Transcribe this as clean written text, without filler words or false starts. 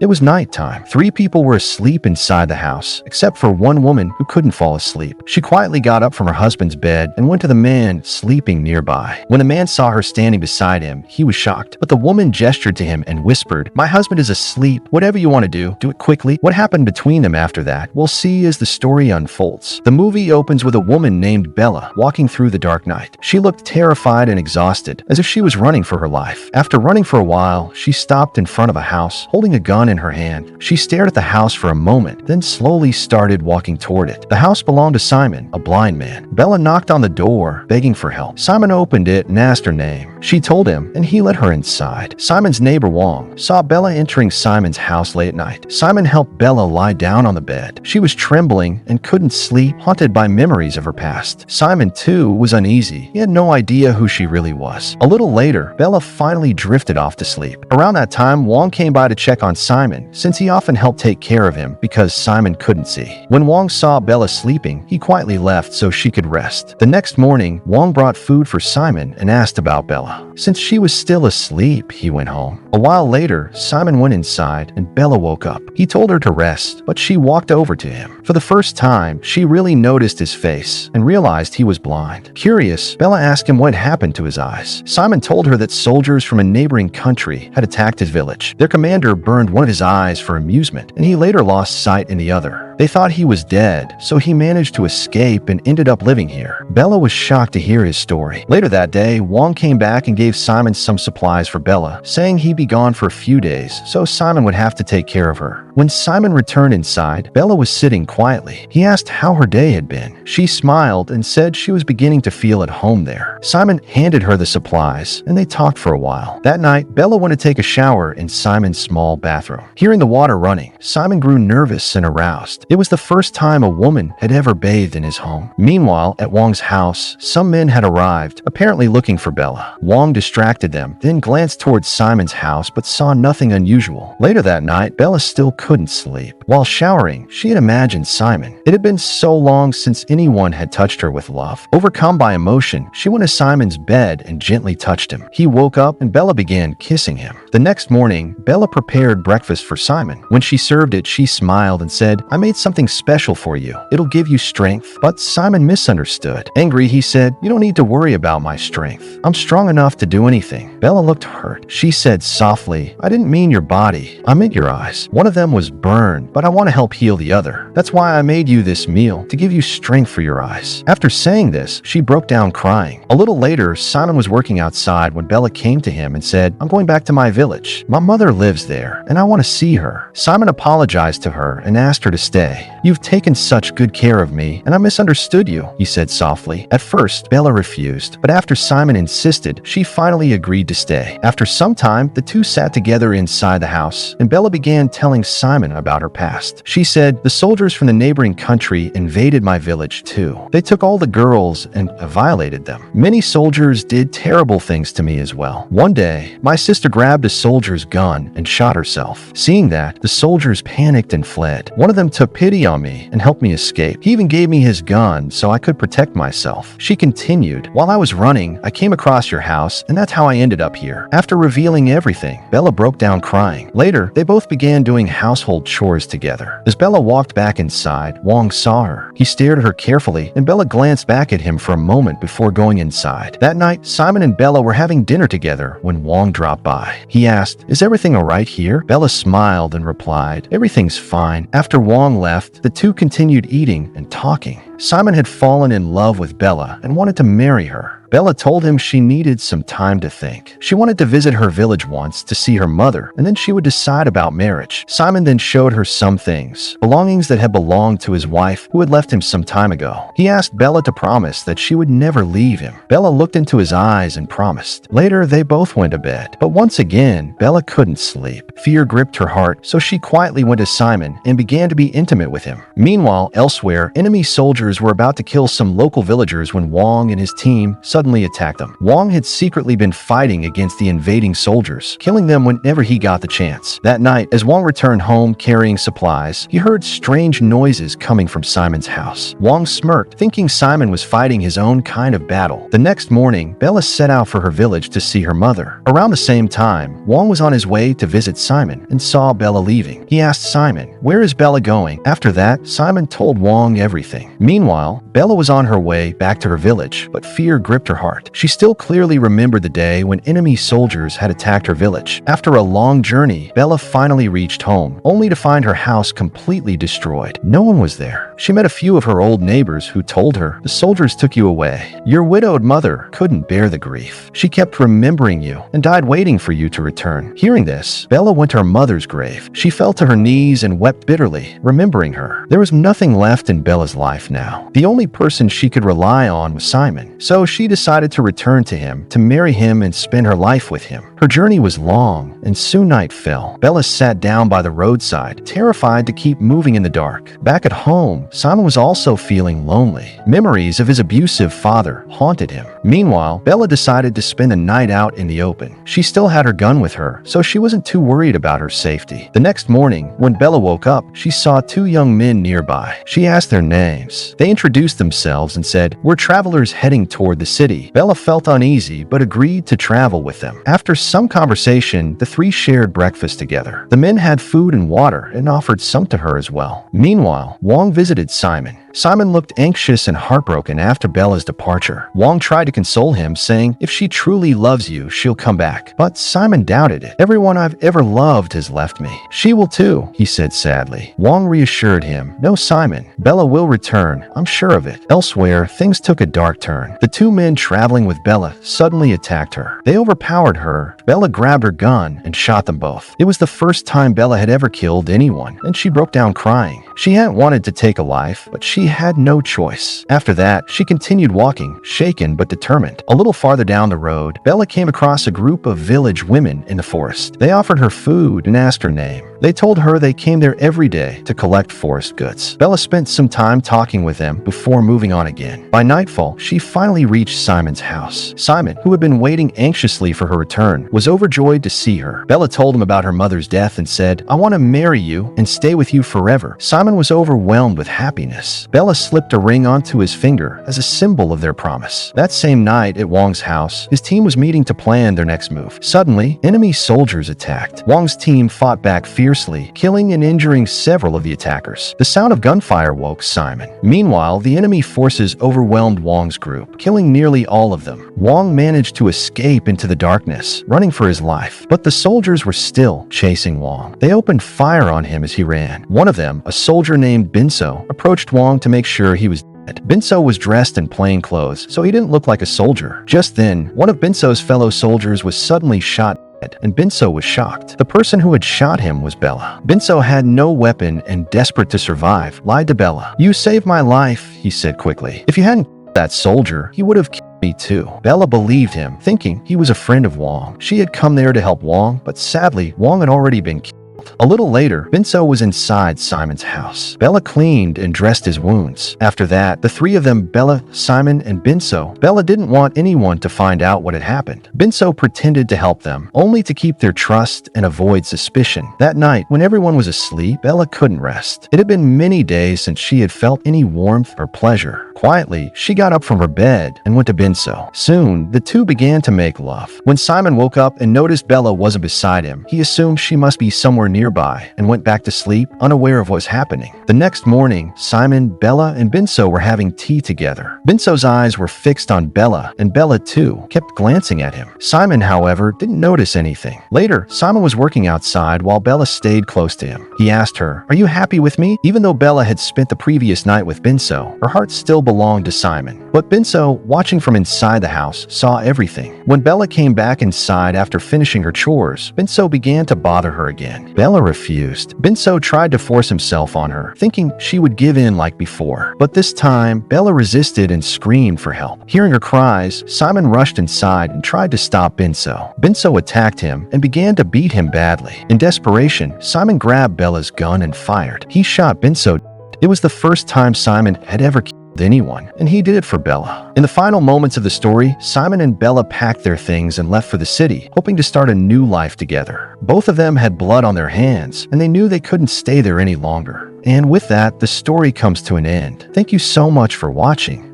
It was nighttime. 3 people were asleep inside the house, except for one woman who couldn't fall asleep. She quietly got up from her husband's bed and went to the man sleeping nearby. When the man saw her standing beside him, he was shocked, but the woman gestured to him and whispered, "My husband is asleep. Whatever you want to do it quickly." What happened between them after that, we'll see as the story unfolds. The movie opens with a woman named Bella walking through the dark night. She looked terrified and exhausted, as if she was running for her life. After running for a while, she stopped in front of a house, holding a gun in her hand. She stared at the house for a moment, then slowly started walking toward it. The house belonged to Simon, a blind man. Bella knocked on the door, begging for help. Simon opened it and asked her name. She told him, and he let her inside. Simon's neighbor Wong saw Bella entering Simon's house late at night. Simon helped Bella lie down on the bed. She was trembling and couldn't sleep, haunted by memories of her past. Simon, too, was uneasy. He had no idea who she really was. A little later, Bella finally drifted off to sleep. Around that time, Wong came by to check on Simon, since he often helped take care of him because Simon couldn't see. When Wong saw Bella sleeping, he quietly left so she could rest. The next morning, Wong brought food for Simon and asked about Bella. Since she was still asleep, he went home. A while later, Simon went inside and Bella woke up. He told her to rest, but she walked over to him. For the first time, she really noticed his face and realized he was blind. Curious, Bella asked him what happened to his eyes. Simon told her that soldiers from a neighboring country had attacked his village. Their commander burned one of his eyes for amusement, and he later lost sight in the other. They thought he was dead, so he managed to escape and ended up living here. Bella was shocked to hear his story. Later that day, Wong came back and gave Simon some supplies for Bella, saying he'd be gone for a few days, so Simon would have to take care of her. When Simon returned inside, Bella was sitting quietly. He asked how her day had been. She smiled and said she was beginning to feel at home there. Simon handed her the supplies, and they talked for a while. That night, Bella went to take a shower in Simon's small bathroom. Hearing the water running, Simon grew nervous and aroused. It was the first time a woman had ever bathed in his home. Meanwhile, at Wong's house, some men had arrived, apparently looking for Bella. Wong distracted them, then glanced towards Simon's house but saw nothing unusual. Later that night, Bella still couldn't sleep. While showering, she had imagined Simon. It had been so long since anyone had touched her with love. Overcome by emotion, she went to Simon's bed and gently touched him. He woke up and Bella began kissing him. The next morning, Bella prepared breakfast for Simon. When she served it, she smiled and said, "I made something special for you. It'll give you strength." But Simon misunderstood. Angry, he said, "You don't need to worry about my strength. I'm strong enough to do anything." Bella looked hurt. She said softly, "I didn't mean your body. I meant your eyes. One of them was burned, but I want to help heal the other. That's why I made you this meal, to give you strength for your eyes." After saying this, she broke down crying. A little later, Simon was working outside when Bella came to him and said, "I'm going back to my village. My mother lives there, and I want to see her." Simon apologized to her and asked her to stay. "You've taken such good care of me, and I misunderstood you," he said softly. At first, Bella refused, but after Simon insisted, she finally agreed to stay. After some time, the two sat together inside the house, and Bella began telling Simon about her past. She said, "The soldiers from the neighboring country invaded my village too. They took all the girls and violated them. Many soldiers did terrible things to me as well. One day, my sister grabbed a soldier's gun and shot herself. Seeing that, the soldiers panicked and fled. One of them took pity on me and helped me escape. He even gave me his gun so I could protect myself." She continued, "While I was running, I came across your house, and that's how I ended up here." After revealing everything, Bella broke down crying. Later, they both began doing household chores together. As Bella walked back inside, Wong saw her. He stared at her carefully, and Bella glanced back at him for a moment before going inside. That night, Simon and Bella were having dinner together when Wong dropped by. He asked, "Is everything all right here?" Bella smiled and replied, "Everything's fine." After Wong left, the two continued eating and talking. Simon had fallen in love with Bella and wanted to marry her. Bella told him she needed some time to think. She wanted to visit her village once to see her mother, and then she would decide about marriage. Simon then showed her some things, belongings that had belonged to his wife who had left him some time ago. He asked Bella to promise that she would never leave him. Bella looked into his eyes and promised. Later, they both went to bed. But once again, Bella couldn't sleep. Fear gripped her heart, so she quietly went to Simon and began to be intimate with him. Meanwhile, elsewhere, enemy soldiers were about to kill some local villagers when Wong and his team suddenly suddenly attacked them. Wong had secretly been fighting against the invading soldiers, killing them whenever he got the chance. That night, as Wong returned home carrying supplies, he heard strange noises coming from Simon's house. Wong smirked, thinking Simon was fighting his own kind of battle. The next morning, Bella set out for her village to see her mother. Around the same time, Wong was on his way to visit Simon and saw Bella leaving. He asked Simon, "Where is Bella going?" After that, Simon told Wong everything. Meanwhile, Bella was on her way back to her village, but fear gripped her heart. She still clearly remembered the day when enemy soldiers had attacked her village. After a long journey, Bella finally reached home, only to find her house completely destroyed. No one was there. She met a few of her old neighbors who told her, "The soldiers took you away. Your widowed mother couldn't bear the grief. She kept remembering you and died waiting for you to return." Hearing this, Bella went to her mother's grave. She fell to her knees and wept bitterly, remembering her. There was nothing left in Bella's life now. The only person she could rely on was Simon, so she decided to return to him, to marry him and spend her life with him. Her journey was long, and soon night fell. Bella sat down by the roadside, terrified to keep moving in the dark. Back at home, Simon was also feeling lonely. Memories of his abusive father haunted him. Meanwhile, Bella decided to spend the night out in the open. She still had her gun with her, so she wasn't too worried about her safety. The next morning, when Bella woke up, she saw two young men nearby. She asked their names. They introduced themselves and said, "We're travelers heading toward the city." Bella felt uneasy, but agreed to travel with them. After some conversation, the three shared breakfast together. The men had food and water and offered some to her as well. Meanwhile, Wong visited Simon. Simon looked anxious and heartbroken after Bella's departure. Wong tried to console him, saying, "If she truly loves you, she'll come back." But Simon doubted it. "Everyone I've ever loved has left me. She will too," he said sadly. Wong reassured him, "No, Simon, Bella will return. I'm sure of it." Elsewhere, things took a dark turn. The two men traveling with Bella suddenly attacked her. They overpowered her. Bella grabbed her gun and shot them both. It was the first time Bella had ever killed anyone, and she broke down crying. She hadn't wanted to take a life, but she had no choice. After that, she continued walking, shaken but determined. A little farther down the road, Bella came across a group of village women in the forest. They offered her food and asked her name. They told her they came there every day to collect forest goods. Bella spent some time talking with them before moving on again. By nightfall, she finally reached Simon's house. Simon, who had been waiting anxiously for her return, was overjoyed to see her. Bella told him about her mother's death and said, "I want to marry you and stay with you forever." Simon was overwhelmed with happiness. Bella slipped a ring onto his finger as a symbol of their promise. That same night at Wong's house, his team was meeting to plan their next move. Suddenly, enemy soldiers attacked. Wong's team fought back fiercely, killing and injuring several of the attackers. The sound of gunfire woke Simon. Meanwhile, the enemy forces overwhelmed Wong's group, killing nearly all of them. Wong managed to escape into the darkness, running for his life, but the soldiers were still chasing Wong. They opened fire on him as he ran. One of them, a soldier named Binso, approached Wong to make sure he was dead. Binso was dressed in plain clothes, so he didn't look like a soldier. Just then, one of Binso's fellow soldiers was suddenly shot, and Binso was shocked. The person who had shot him was Bella. Binso had no weapon and, desperate to survive, lied to Bella. "You saved my life," he said quickly. "If you hadn't killed that soldier, he would have killed me too." Bella believed him, thinking he was a friend of Wong. She had come there to help Wong, but sadly, Wong had already been killed. A little later, Binso was inside Simon's house. Bella cleaned and dressed his wounds. After that, the three of them, Bella, Simon, and Binso. Bella didn't want anyone to find out what had happened. Binso pretended to help them, only to keep their trust and avoid suspicion. That night, when everyone was asleep, Bella couldn't rest. It had been many days since she had felt any warmth or pleasure. Quietly, she got up from her bed and went to Binso. Soon, the two began to make love. When Simon woke up and noticed Bella wasn't beside him, he assumed she must be somewhere nearby and went back to sleep, unaware of what was happening. The next morning, Simon, Bella, and Binso were having tea together. Binso's eyes were fixed on Bella, and Bella, too, kept glancing at him. Simon, however, didn't notice anything. Later, Simon was working outside while Bella stayed close to him. He asked her, "Are you happy with me?" Even though Bella had spent the previous night with Binso, her heart still belonged to Simon. But Binso, watching from inside the house, saw everything. When Bella came back inside after finishing her chores, Binso began to bother her again. Bella refused. Binso tried to force himself on her, thinking she would give in like before. But this time, Bella resisted and screamed for help. Hearing her cries, Simon rushed inside and tried to stop Binso. Binso attacked him and began to beat him badly. In desperation, Simon grabbed Bella's gun and fired. He shot Binso. It was the first time Simon had ever killed loved anyone, and he did it for Bella. In the final moments of the story, Simon and Bella packed their things and left for the city, hoping to start a new life together. Both of them had blood on their hands, and they knew they couldn't stay there any longer. And with that, the story comes to an end. Thank you so much for watching.